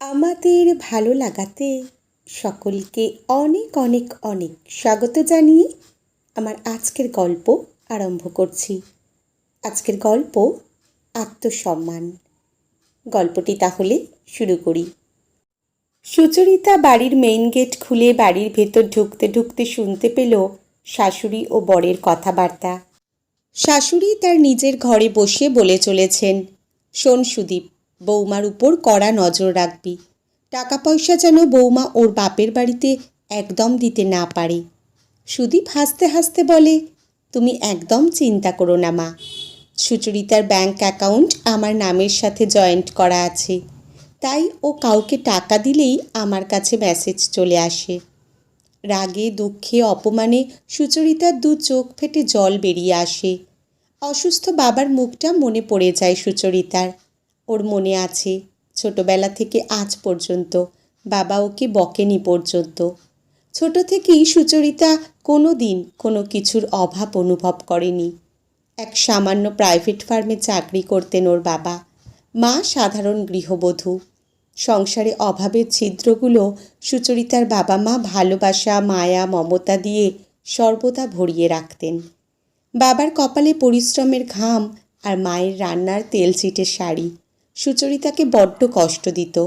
আমাদের ভালো লাগাতে সকলকে অনেক অনেক অনেক স্বাগত জানিয়ে আমার আজকের গল্প আরম্ভ করছি। আজকের গল্প আত্মসম্মান। গল্পটি তাহলে শুরু করি। সুচরিতা বাড়ির মেইন গেট খুলে বাড়ির ভেতর ঢুকতে ঢুকতে শুনতে পেল শাশুড়ি ও বরের কথাবার্তা। শাশুড়ি তার নিজের ঘরে বসে বলে চলেছেন, শোন সুদীপ, বৌমার উপর কড়া নজর রাখবি। টাকা পয়সা যেন বৌমা ওর বাপের বাড়িতে একদম দিতে না পারে। সুদীপ হাসতে হাসতে বলে, তুমি একদম চিন্তা করো না মা, সুচরিতার ব্যাংক অ্যাকাউন্ট আমার নামের সাথে জয়েন্ট করা আছে, তাই ও কাউকে টাকা দিলেই আমার কাছে মেসেজ চলে আসে। রাগে দুঃখে অপমানে সুচরিতার দু চোখ ফেটে জল বেরিয়ে আসে। অসুস্থ বাবার মুখটা মনে পড়ে যায় সুচরিতার। ওর মনে আছে ছোটবেলা থেকে আজ পর্যন্ত বাবা ওকে বকেনি পর্যন্ত। ছোট থেকেই সুচরিতা কোনো দিন কোনো কিছুর অভাব অনুভব করেনি। এক সামান্য প্রাইভেট ফার্মে চাকরি করতেন ওর বাবা, মা সাধারণ গৃহবধূ। সংসারে অভাবের ছিদ্রগুলো সুচরিতার বাবা মা ভালোবাসা মায়া মমতা দিয়ে সর্বদা ভরিয়ে রাখতেন। বাবার কপালে পরিশ্রমের ঘাম আর মায়ের রান্নার তেল ছিটে শাড়ি সুচরিতাকে বড্ড কষ্ট দিত।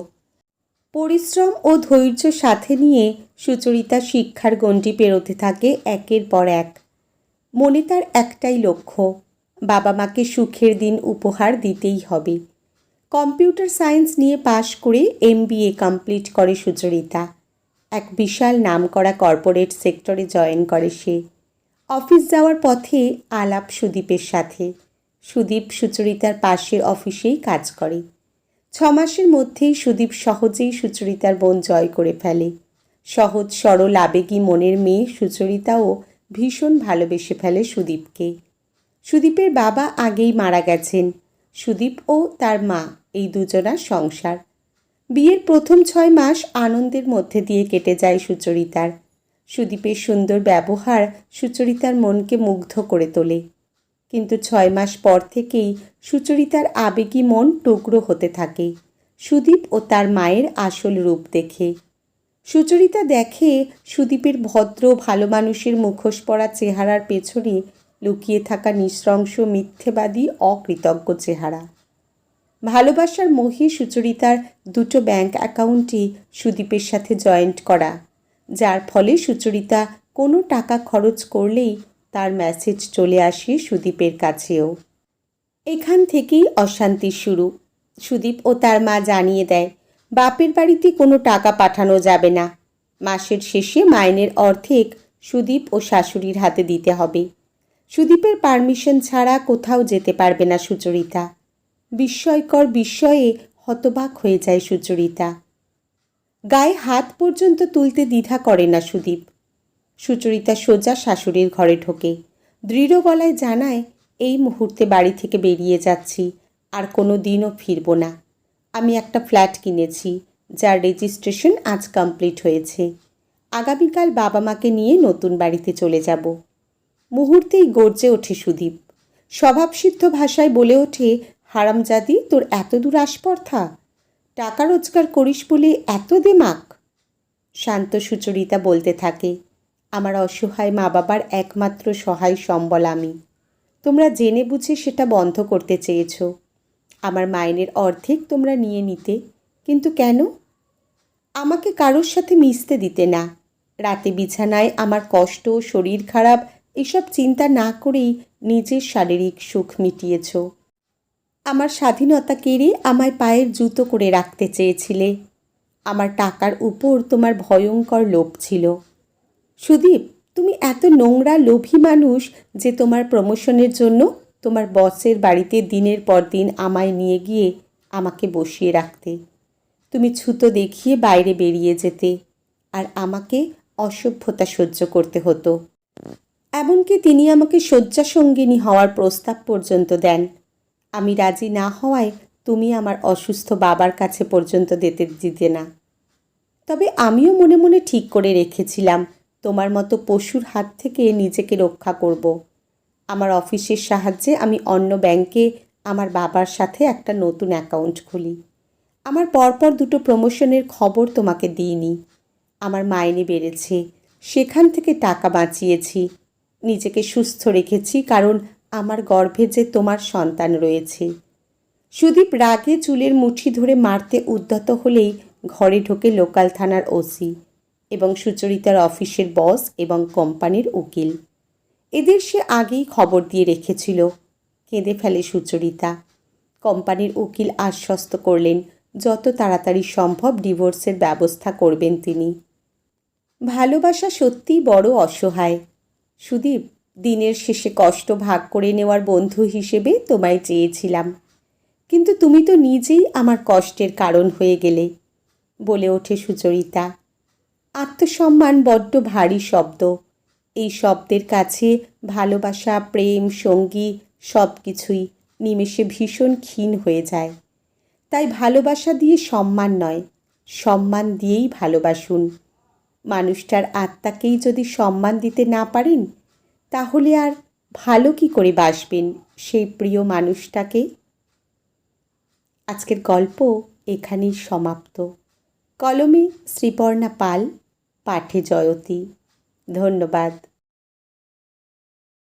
পরিশ্রম ও ধৈর্য সাথে নিয়ে সুচরিতা শিক্ষার গণ্ডি পেরোতে থাকে একের পর এক। মনে তার একটাই লক্ষ্য, বাবা মাকে সুখের দিন উপহার দিতেই হবে। কম্পিউটার সায়েন্স নিয়ে পাশ করে MBA কমপ্লিট করে সুচরিতা। এক বিশাল নামকরা কর্পোরেট সেক্টরে জয়েন করে সে। অফিস যাওয়ার পথে আলাপ সুদীপের সাথে। সুদীপ সুচরিতার পাশের অফিসেই কাজ করে। 6 মাসের মধ্যেই সুদীপ সহজেই সুচরিতার মন জয় করে ফেলে। সহজ সরল আবেগী মনের মেয়ে সুচরিতাও ভীষণ ভালোবেসে ফেলে সুদীপকে। সুদীপের বাবা আগেই মারা গেছেন। সুদীপ ও তার মা এই দুজনার সংসার। বিয়ের প্রথম 6 মাস আনন্দের মধ্যে দিয়ে কেটে যায় সুচরিতার। সুদীপের সুন্দর ব্যবহার সুচরিতার মনকে মুগ্ধ করে তোলে। কিন্তু 6 মাস পর থেকেই সুচরিতার আবেগী মন টুকরো হতে থাকে সুদীপ ও তার মায়ের আসল রূপ দেখে। সুচরিতা দেখে সুদীপের ভদ্র ভালো মানুষের মুখোশ পরা চেহারার পেছনে লুকিয়ে থাকা নৃশংস মিথ্যেবাদী অকৃতজ্ঞ চেহারা। ভালোবাসার মোহে সুচরিতার দুটো ব্যাংক অ্যাকাউন্টই সুদীপের সাথে জয়েন্ট করা, যার ফলে সুচরিতা কোনো টাকা খরচ করলেই তার মেসেজ চলে আসে সুদীপের কাছেও। এখান থেকেই অশান্তির শুরু। সুদীপ ও তার মা জানিয়ে দেয়, বাপের বাড়িতে কোনো টাকা পাঠানো যাবে না। মাসের শেষে মাইনের অর্ধেক সুদীপ ও শাশুড়ির হাতে দিতে হবে। সুদীপের পারমিশন ছাড়া কোথাও যেতে পারবে না সুচরিতা। বিস্ময়কর বিস্ময়ে হতবাক হয়ে যায় সুচরিতা। গায়ে হাত পর্যন্ত তুলতে দ্বিধা করে না সুদীপ। সুচরিতা সোজা শাশুড়ির ঘরে ঢোকে। দৃঢ় গলায় জানায়, এই মুহূর্তে বাড়ি থেকে বেরিয়ে যাচ্ছি, আর কোনো দিনও ফিরব না। আমি একটা ফ্ল্যাট কিনেছি, যার রেজিস্ট্রেশন আজ কমপ্লিট হয়েছে। আগামীকাল বাবা মাকে নিয়ে নতুন বাড়িতে চলে যাব। মুহূর্তেই গর্জে ওঠে সুদীপ। স্বভাবসিদ্ধ ভাষায় বলে ওঠে, হারামজাদি, তোর এত দূর আসপর্থা? টাকা রোজগার করিস বলে এত দেমাক? শান্ত সুচরিতা বলতে থাকে, আমার অসহায় মা বাবার একমাত্র সহায় সম্বল আমি। তোমরা জেনে বুঝে সেটা বন্ধ করতে চেয়েছ। আমার মাইনের অর্ধেক তোমরা নিয়ে নিতে, কিন্তু কেন? আমাকে কারোর সাথে মিশতে দিতে না। রাতে বিছানায় আমার কষ্ট শরীর খারাপ এসব চিন্তা না করেই নিজের শারীরিক সুখ মিটিয়েছ। আমার স্বাধীনতা কেড়ে আমায় পায়ের জুতো করে রাখতে চেয়েছিলে। আমার টাকার উপর তোমার ভয়ঙ্কর লোভ ছিল। সুদীপ, তুমি এত নোংরা লোভী মানুষ যে তোমার প্রমোশনের জন্য তোমার বসের বাড়িতে দিনের পর দিন আমায় নিয়ে গিয়ে আমাকে বসিয়ে রাখতে। তুমি ছুতো দেখিয়ে বাইরে বেরিয়ে যেতে, আর আমাকে অসভ্যতা সহ্য করতে হতো। এমনকি তিনি আমাকে শয্যাসঙ্গিনী হওয়ার প্রস্তাব পর্যন্ত দেন। আমি রাজি না হওয়ায় তুমি আমার অসুস্থ বাবার কাছে পর্যন্ত দিতে না। তবে আমিও মনে মনে ঠিক করে রেখেছিলাম তোমার মতো পশুর হাত থেকে নিজেকে রক্ষা করব। আমার অফিসের সাহায্যে আমি অন্য ব্যাংকে আমার বাবার সাথে একটা নতুন অ্যাকাউন্ট খুলি। আমার পরপর দুটো প্রমোশনের খবর তোমাকে দিইনি। আমার মাইনে বেড়েছে, সেখান থেকে টাকা বাঁচিয়েছি, নিজেকে সুস্থ রেখেছি, কারণ আমার গর্ভে যে তোমার সন্তান রয়েছে। সুদীপ রাগে চুলের মুঠি ধরে মারতে উদ্যত হলেই ঘরে ঢোকে লোকাল থানার ওসি এবং সুচরিতার অফিসের বস এবং কোম্পানির উকিল। এদের সে আগেই খবর দিয়ে রেখেছিল। কেঁদে ফেলে সুচরিতা। কোম্পানির উকিল আশ্বস্ত করলেন যত তাড়াতাড়ি সম্ভব ডিভোর্সের ব্যবস্থা করবেন তিনি। ভালোবাসা সত্যিই বড় অসহায় সুদীপ। দিনের শেষে কষ্ট ভাগ করে নেওয়ার বন্ধু হিসেবে তোমায় চেয়েছিলাম, কিন্তু তুমি তো নিজেই আমার কষ্টের কারণ হয়ে গেলে, বলে ওঠে সুচরিতা। আত্মসম্মান বড্ড ভারী শব্দ। এই শব্দের কাছে ভালোবাসা, প্রেম, সঙ্গী সব কিছুই নিমেষে ভীষণ ক্ষীণ হয়ে যায়। তাই ভালোবাসা দিয়ে সম্মান নয়, সম্মান দিয়েই ভালোবাসুন। মানুষটার আত্মাকেই যদি সম্মান দিতে না পারেন, তাহলে আর ভালো কি করে বাসবেন সেই প্রিয় মানুষটাকে? আজকের গল্প এখানেই সমাপ্ত। কলমে শ্রীপর্ণা পাল, পাঠে জয়তী। ধন্যবাদ।